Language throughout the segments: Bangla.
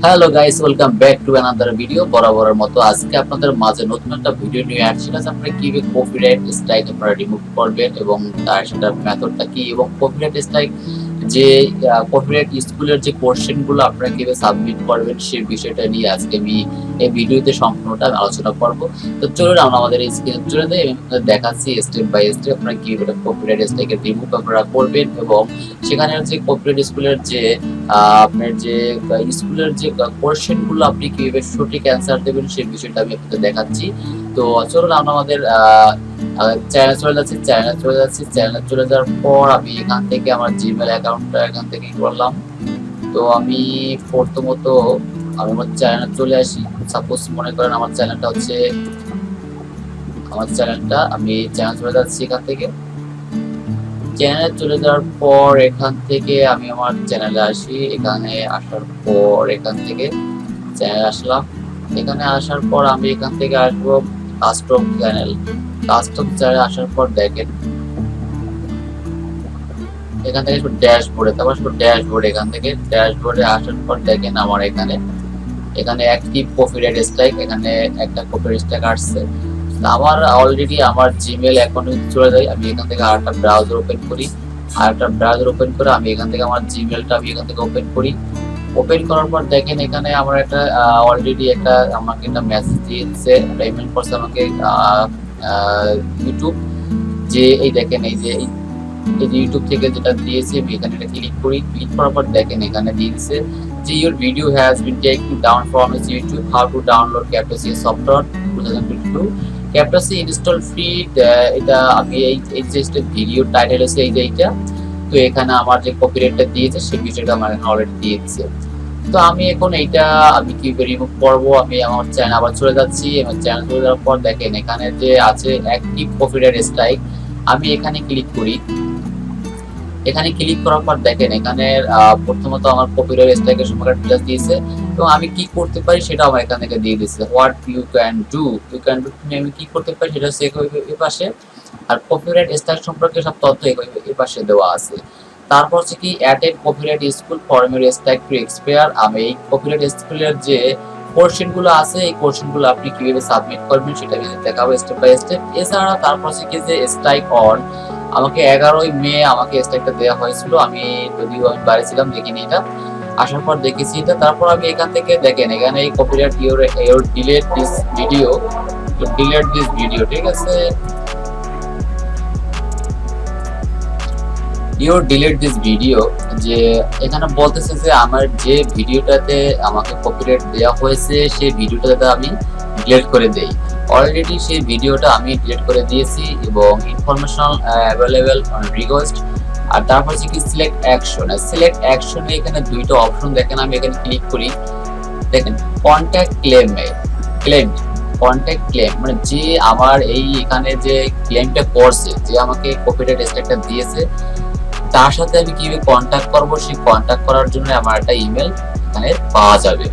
Hello guys, welcome back to another video. বরাবরের মতো আজকে আপনাদের মাঝে নতুন একটা ভিডিও নিয়ে আসছি। আপনারা কিভাবে কপিরাইট স্ট্রাইক আপনারা রিমুভ করবেন এবং তার সেটার মেথডটা কি, এবং কপিরাইট স্ট্রাইক যে কপিরাইট স্কুলের যে কোশ্চেনগুলো আপনারা কিভাবে সাবমিট করবেন সেই বিষয়টা নিয়ে আজকে আমি এই ভিডিওতে সম্পূর্ণটা আলোচনা করব। তো চলুন আমরা আমাদের এই স্ক্রিনে চলে যাই এবং দেখাচ্ছি স্টেপ বাই স্টেপ আপনারা কিভাবে কপিরাইট স্ট্রাইক রিমুভ আপনারা করবেন এবং সেখানে যে কপিরাইট স্কুলের যে আপনার যে স্কুলের যে কোশ্চেন গুলো আপনি কিভাবে সঠিক অ্যান্সার দেবেন সেই বিষয়টা আমি আপনাদের দেখাচ্ছি। তো চলুন আমরা আমাদের চ্যানেল চ্যানেলে চলে যাওয়ার পর আমি এখান থেকে আমার জিমেল অ্যাকাউন্টটা এখান থেকে করলাম। তো আমি প্রথমত আমি আমার চ্যানেলে চলে আসি। সাপোজ মনে করেন আমার চ্যানেলটা আমি চ্যানেল চলে যাচ্ছি। এখান থেকে চ্যানেলে চলে যাওয়ার পর এখান থেকে আমি আমার চ্যানেলে আসি। এখানে আসার পর এখান থেকে চ্যানেলে আসলাম। এখানে আসার পর আমি এখান থেকে আসবো কাস্টম চ্যানেলে আসার পর দেখেন এখান থেকে ড্যাশবোর্ডে, তারপর ড্যাশবোর্ড, এখান থেকে ড্যাশবোর্ডে আসার পর দেখেন আমার এখানে অ্যাক্টিভ কপিরাইট স্ট্রাইক, এখানে একটা কপিরাইট স্ট্রাইক আসছে। আমার অলরেডি আমার জিমেল অ্যাকাউন্টে চলে যাই। আমি এখান থেকে আরেকটা ব্রাউজার ওপেন করি। আমি এখান থেকে আমার জিমেলটা আমি এখান থেকে ওপেন করি। ওপেন করার পর দেখেন এখানে আমার একটা অলরেডি আমাকে একটা মেসেজ দিয়েছে, ইমেল করছে আমাকে ইউটিউব, যে এই দেখেন এই যে ইউটিউব থেকে যেটা দিয়েছে আমি এখানে এটা ক্লিক করি। ক্লিক করার পর দেখেন এখানে দিয়েছে যে your video has been taken down from its YouTube, how to download Captcha software 2022, Captcha install free। এটা আমি এই যে ভিডিও টাইটেল আছে এইটা। তো এখানে আমার যে কপিরাইটটা দিয়েছে সেই বিষয়টা আমার অলরেডি দিয়েছে। তো আমি এখন আমি কিভাবে রিমুভ করব, আমি আমার চ্যানেল আবার চলে যাচ্ছি। আমার চ্যানেল চলে যাওয়ার পর দেখেন এখানে যে আছে অ্যাক্টিভ কপিরাইট স্ট্রাইক, আমি এখানে ক্লিক করি। এখানে ক্লিক করার পর দেখেন এখানে প্রথমত আমার কপিরাইট স্ট্রাইকের সম্পর্কে ডিটেইলস দিয়েছে এবং আমি কি করতে পারি সেটা আমার এখান থেকে দিয়ে দিয়েছে। হোয়াট ইউ ক্যান ডু আমি কি করতে পারি সেটা এই পাশে, আর কপিরাইট স্ট্রাইক সম্পর্কে সব তথ্য এই পাশে দেওয়া আছে। তারপর হচ্ছে কি অ্যাটেড copyright school for your strike to expire. আমি এই কপিরাইট স্কুলের যে কোশ্চেন গুলো আছে এই কোশ্চেন গুলো আপনি কিভাবে সাবমিট করবেন সেটা দেখাবো স্টেপ বাই স্টেপ। এছাড়া তারপর হচ্ছে কি যে স্ট্রাইক অন, আমাকে 11ই মে আমাকে স্ট্রাইকটা দেওয়া হয়েছিল। আমি যদিও আমি বাইরে ছিলাম দেখিনি, এটা আসার পর দেখেছি এটা। তারপর আমি এখান থেকে দেখেন এখানে এই copyright your delete this video, ঠিক আছে, ইউর ডিলিট দিস ভিডিও, যে এখানে বলতেছে যে আমার যে ভিডিওটাতে আমাকে কপিরাইট দেওয়া হয়েছে সেই ভিডিওটাতে আমি ডিলিট করে দেই। অলরেডি সেই ভিডিওটা আমি ডিলিট করে দিয়েছি এবং ইনফরমেশন অ্যাভেলেবেল রিকোয়েস্ট। আর তারপর হচ্ছে কি সিলেক্ট অ্যাকশনে এখানে দুইটা অপশন দেখেন, আমি এখানে ক্লিক করি। দেখেন কন্ট্যাক্ট ক্লেম মানে যে আমার এখানে যে ক্লেমটা করছে, যে আমাকে কপিরাইট স্ট্রাইকটা দিয়েছে, তার সাথে আমি কিভাবে কন্ট্যাক্ট করব, সেই কন্ট্যাক্ট করার জন্য আমার একটা ইমেল এখানে পাওয়া যাবে,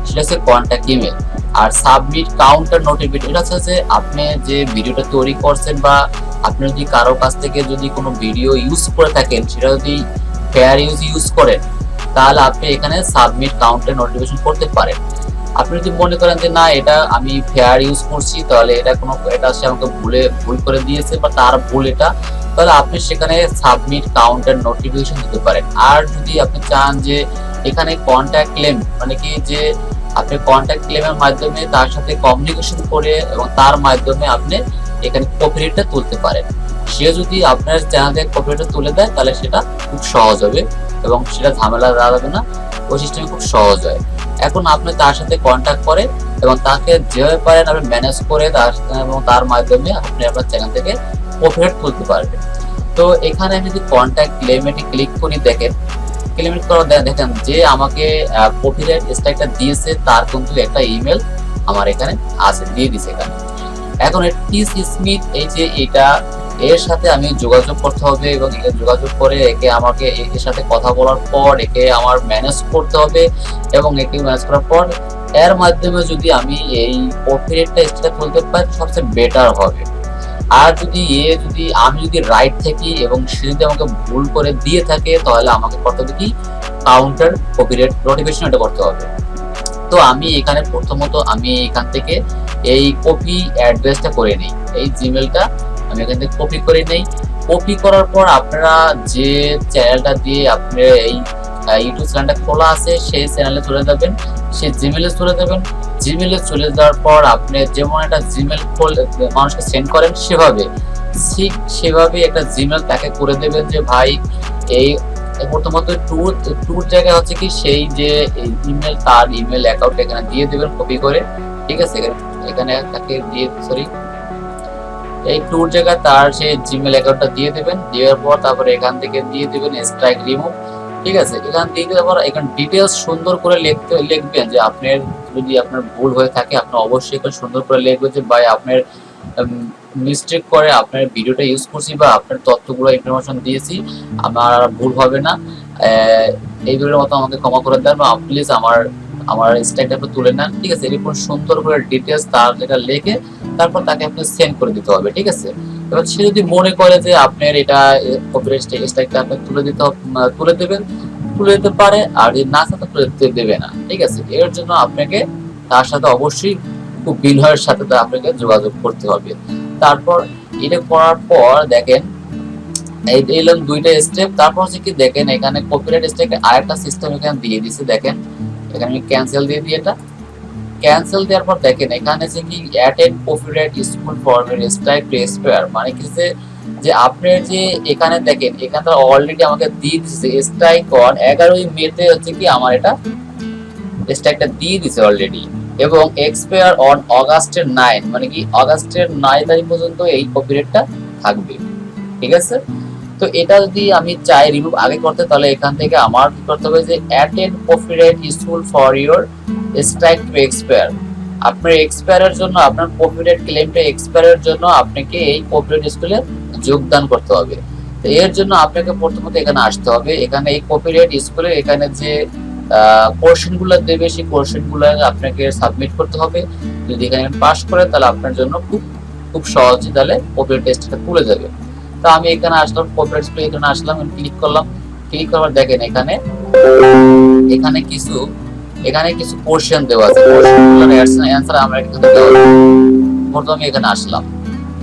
সেটা হচ্ছে কন্ট্যাক্ট ইমেল। আর সাবমিট কাউন্টার নোটিফিকেশন, এটা হচ্ছে যে আপনি যে ভিডিওটা তৈরি করছেন বা আপনি যদি কারো কাছ থেকে যদি কোনো ভিডিও ইউজ করে থাকেন, সেটা যদি ফেয়ার ইউজ করেন, তাহলে আপনি এখানে সাবমিট কাউন্টার নোটিফিকেশন করতে পারেন। আপনি যদি মনে করেন যে না এটা আমি ফেয়ার ইউজ করছি, তাহলে এটা সে আমাকে ভুল করে দিয়েছে বা তার ভুল এটা, তাহলে আপনি সেখানে সাবমিট কাউন্টার নোটিফিকেশন দিতে পারেন। আর যদি আপনি চান যে এখানে কন্ট্যাক্ট ক্লেম, মানে কি যে আপনি কন্ট্যাক্ট ক্লেমের মাধ্যমে তার সাথে কমিউনিকেশন করে এবং তার মাধ্যমে আপনি এখানে কপিরাইটটা তুলতে পারেন। সে যদি আপনার চ্যানেল থেকে কপিরাইটটা তুলে দেয় তাহলে সেটা খুব সহজ হবে এবং সেটা ঝামেলা দাঁড়াবে না, ওই সিস্টেমে খুব সহজ হয়। এখন আপনি তার সাথে কন্ট্যাক্ট করে এবং তাকে যেভাবে পারেন আপনি ম্যানেজ করে তার মাধ্যমে আপনি আপনার চ্যানেল থেকে কপিরাইট তুলতে পারবেন। তো এখানে আমি যদি কন্ট্যাক্ট ক্লেমেটে ক্লিক করি, দেখেন দেখেন যে আমাকে কপিরাইট স্ট্রাইকটা দিয়েছে তার কিন্তু একটা ইমেল আমার এখানে আছে, দিয়ে দিয়েছে এখানে। এখন স্মিথ এই যে এর সাথে আমি যোগাযোগ করতে হবে এবং যোগাযোগ করে আমাকে এর সাথে কথা বলার পর একে আমার ম্যানেজ করতে হবে এবং একে ম্যানেজ করার পর এর মাধ্যমে যদি আমি এই কপিরাইটটা স্ট্রাইক তুলতে পারি সবচেয়ে বেটার হবে। আর আমি যদি রাইট থাকি এবং সে যদি আমাকে ভুল করে দিয়ে থাকে, তাহলে আমাকে করতে হবে কি কাউন্টার কপিরাইট নোটিফিকেশন এটা করতে হবে। তো আমি এখানে প্রথমত আমি এখান থেকে এই কপি অ্যাড্রেসটা করে নিই, এই জিমেলটা আমি এখান থেকে কপি করে নেই। কপি করার পর আপনারা যে চ্যানেলটা দিয়ে আপনার এই ইউটিউব চ্যানেলটা খোলা আছে সেই চ্যানেলে চলে যাবেন, সেই জিমেলে চলে যাবেন। জিমেলে চলে যাওয়ার পর আপনি যেমন একটা জিমেল মানুষকে সেন্ড করেন সেভাবে ঠিক সেভাবে একটা জিমেল তাকে করে দেবেন যে ভাই এই প্রথমত টুর জায়গায় হচ্ছে কি সেই যে ইমেল তার ইমেল অ্যাকাউন্ট এখানে দিয়ে দেবেন কপি করে, ঠিক আছে। এখানে তাকে দিয়ে সরি এই টুর জায়গায় তার সেই জিমেল অ্যাকাউন্টটা দিয়ে দেবেন, দেওয়ার পর তারপরে এখান থেকে দিয়ে দেবেন স্ট্রাইক রিমুভ, ঠিক আছে। এখান দিয়ে দেওয়ার পর এখানে ডিটেলস সুন্দর করে লিখবেন যে আপনার যদি আপনার ভুল হয়ে থাকে আপনি অবশ্যই এখানে সুন্দর করে লিখবেন যে ভাই আপনার মিস্টেক করে আপনার ভিডিওটা ইউজ করছি বা আপনার তথ্যগুলো ইনফরমেশন দিয়েছি, আমার ভুল হবে না, এই ভিডিওর মতো আমাকে ক্ষমা করে দেন বা প্লিজ আমার আমার স্ট্রাইকটা আপনি তুলে নেন, ঠিক আছে। এরকম সুন্দর করে ডিটেলস তার যেটা লিখে তারপর তাকে আপনি সেন্ড করে দিতে হবে, ঠিক আছে। এবার সে যদি মনে করে যে আপনার এটা কপিরাইট স্ট্রাইকটা আপনি তুলে দেবেন, তুলে দিতে পারে, আর যদি না চান তুলে দিতে দেবে না, ঠিক আছে। এর জন্য আপনাকে তার সাথে অবশ্যই খুব বিনয়ের সাথে আপনাকে যোগাযোগ করতে হবে। তারপর এটা করার পর দেখেন এই এলাম দুইটা স্টেপ। তারপর হচ্ছে কি দেখেন এখানে কপিরাইট স্ট্রাইক আরেকটা সিস্টেম এখানে দিয়ে দিয়েছে, দেখেন এখানে আমি ক্যান্সেল দিয়ে দিই। এটা ক্যান্সেল দেওয়ার পর দেখেন এখানে যে কি attend copyright school for strike to expire, মানে কি যে আপনার যে এখানে দেখেন এখানে অলরেডি আমাকে দিয়ে দিচ্ছে স্ট্রাইক অন 11ই মেতে হচ্ছে কি আমার এটা স্ট্রাইকটা দিয়ে দিছে অলরেডি, এবং এক্সপায়ার অন অগাস্টের 9, মানে কি অগাস্টের 9 তারিখ পর্যন্ত এই কপিরাইটটা থাকবে, ঠিক আছে। তো এটা যদি আমি চাই রিমুভ আগে করতে তাহলে এখান থেকে আমার কি করতে হবে যে অ্যাটেন্ড কপিরাইট ইস্যুফুল for your strike to expire, আপনার এক্সপায়ারের জন্য আপনার কপিরাইট ক্লেমটা এক্সপায়ারের জন্য আপনাকে এই কপিরাইট স্কুলে যোগদান করতে হবে। তো এর জন্য আপনাকে প্রথমত এখানে আসতে হবে, এখানে এই কপিরাইট স্কুলে এখানে যে কোশ্চেনগুলো দেবে সেই কোশ্চেনগুলো আপনাকে সাবমিট করতে হবে। যদি এখানে পাস করে তাহলে আপনার জন্য খুব খুব সহজে তাহলে কপিরাইট টেস্টটা খুলে যাবে। তো আমি এখানে আসলাম কপিরাইট স্কুলে, এখানে আসলাম, ক্লিক করলাম। ক্লিক করার দেখেন এখানে এখানে কিছু কোশ্চেন দেওয়া আছে, কোশ্চেনগুলোর অ্যানসার আমরা এখানে দেওয়া আছে। প্রথমে এখানে আসলাম,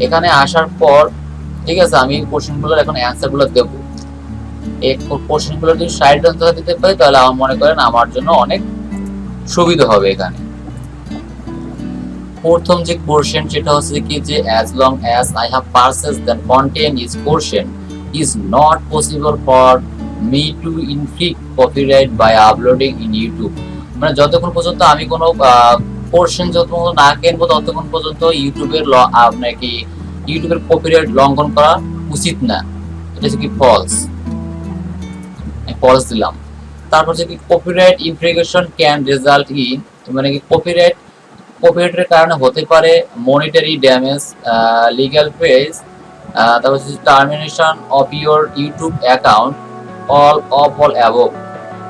এখানে আসার পর ঠিক আছে আমি কোশ্চেনগুলোর এখন অ্যানসারগুলো দেব। এই কোশ্চেনগুলো যদি সাইড অ্যানসার দিতে পারি তাহলে আমার মনে করেন আমার জন্য অনেক সুবিধা হবে। এখানে প্রথম যে কোশ্চেন সেটা হচ্ছে কি যে as long as I have parsed the content is question is not possible for me to inflict copyright by uploading in YouTube, মানে যতক্ষণ পর্যন্ত আমি কোনো পোরশন যতক্ষণ না কিনবো ততক্ষণ পর্যন্ত ইউটিউবের নাকি ইউটিউবের কপিরাইট লঙ্ঘন করা উচিত না, এটা হচ্ছে কি ফলস, ফলস দিলাম। তারপর হচ্ছে কি কপিরাইট ইনফ্রিগেশন ক্যান রেজাল্ট ইন, মানে কি কপিরাইটের কারণে হতে পারে মনিটারি ড্যামেজ, লিগ্যাল ফেজ, তারপর হচ্ছে termination of your YouTube account, all above.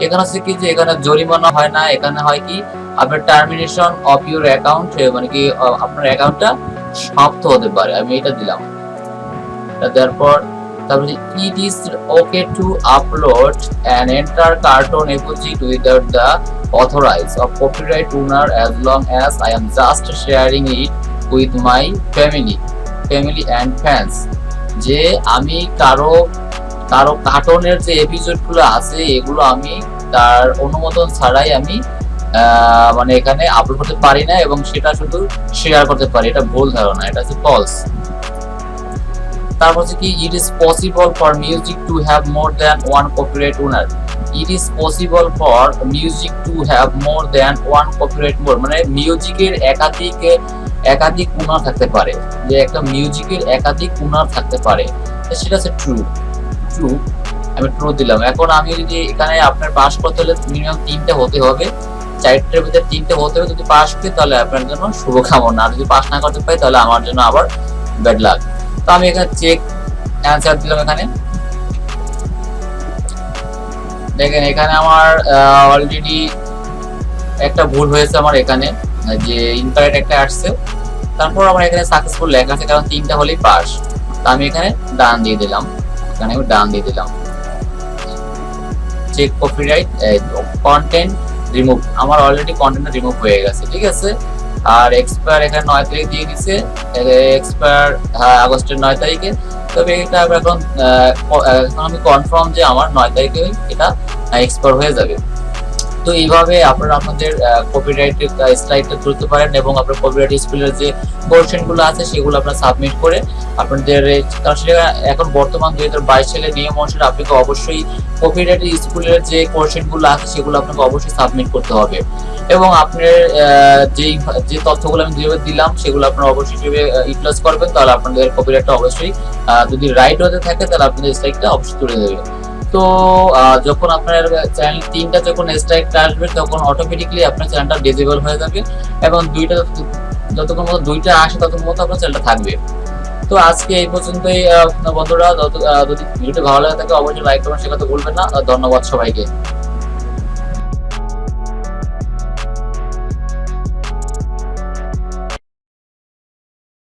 এখানে হচ্ছে কি যে এখানে জরিমানা হয় না, এখানে হয় কি আপনার টার্মিনেশন অফ ইওর অ্যাকাউন্ট, মানে কি আপনার অ্যাকাউন্টটা সমাপ্ত হতে পারে, আমি এটা দিলাম। তারপর it is okay to upload and enter cartoon epoxy without the authorize of copyright owner as long as I am just sharing it with my family and fans, যে আমি কারো কার্টুনের যে এপিসোডগুলো আছে এগুলো আমি তার অনুমোদন ছাড়াই আমি মানে এখানে আপলোড করতে পারি না এবং সেটা শুধু শেয়ার করতে পারি, এটা ভুল ধারণা, এটা হচ্ছে ফলস। তারপর হচ্ছে কি it is possible for music to have more than one copyright owner, it is possible for music to have more than one copyright owner, মানে মিউজিকের একাধিক ওনার থাকতে পারে, যে একটা মিউজিকের একাধিক ওনার থাকতে পারে, সেটা হচ্ছে ট্রু। আমি ট্রু দিলাম। এখন আমি যদি এখানে আপনার পাস করতে হলে মিনিমাম 3টে হতে হবে, 4টের ভিতরে 3টে হতে হবে, যদি পাস করি তাহলে আপনার জন্য শুভকামনা, আর যদি পাস না করতে পারি তাহলে আমার জন্য আবার ব্যাড লাক। তো আমি এখানে চেক অ্যানসার দিলাম। এখানে দেখেন এখানে আমার অলরেডি একটা ভুল হয়েছে, আমার এখানে যে ইনকারেক্ট একটা আসছে, তারপর আমার এখানে সাকসেসফুল লেখা আছে কারণ 3টা হলেই পাস। তো আমি এখানে ডান দিয়ে দিলাম, এখানে আমি ডান দিয়ে দিলাম। চেক কপিরাইট কন্টেন্ট রিমুভ, আমার অলরেডি কন্টেন্ট রিমুভ হয়ে গেছে, ঠিক আছে। আর এক্সপায়ার এখানে 9 তারিখ দিয়ে দিছে, এক্সপায়ার আগস্টের 9 তারিখে। তবে এটা এখন আমি কনফার্ম যে আমার 9 তারিখে এটা এক্সপায়ার হয়ে যাবে। তো এইভাবে আপনারা আপনাদের কপিরাইট স্ট্রাইকটা তুলতে পারেন এবং আপনার কপিরাইট স্কুলের যে কোশ্চেন গুলো আছে সেগুলো আপনারা সাবমিট করে আপনাদের, কারণ সেটা এখন বর্তমান 2022 সালের নিয়ম অনুসারে আপনাকে অবশ্যই কপিরাইট স্কুলের যে কোশ্চেন গুলো আছে সেগুলো আপনাকে অবশ্যই সাবমিট করতে হবে। এবং আপনার যে তথ্যগুলো আমি যেভাবে দিলাম সেগুলো আপনারা অবশ্যই ইউটিলাইজ করবেন, তাহলে আপনাদের কপিরাইটটা অবশ্যই যদি রাইট হতে থাকে তাহলে আপনাদের স্ট্রাইকটা অবশ্যই তুলে দেবে। তো যখন আপনার চ্যানেল 3টা যখন স্ট্রাইকটা আসবে তখন অটোমেটিক্যালি আপনার চ্যানেলটা ডিসেবল হয়ে যাবে এবং যতক্ষণ মতো 2টা আসে ততক্ষণ মতো আপনার চ্যানেলটা থাকবে। তো আজকে এই পর্যন্তই বন্ধুরা, যদি ভিডিওটি ভালো লাগে থাকে অবশ্যই লাইক কমেন্ট শেয়ার করতে ভুলবেন না। ধন্যবাদ সবাইকে।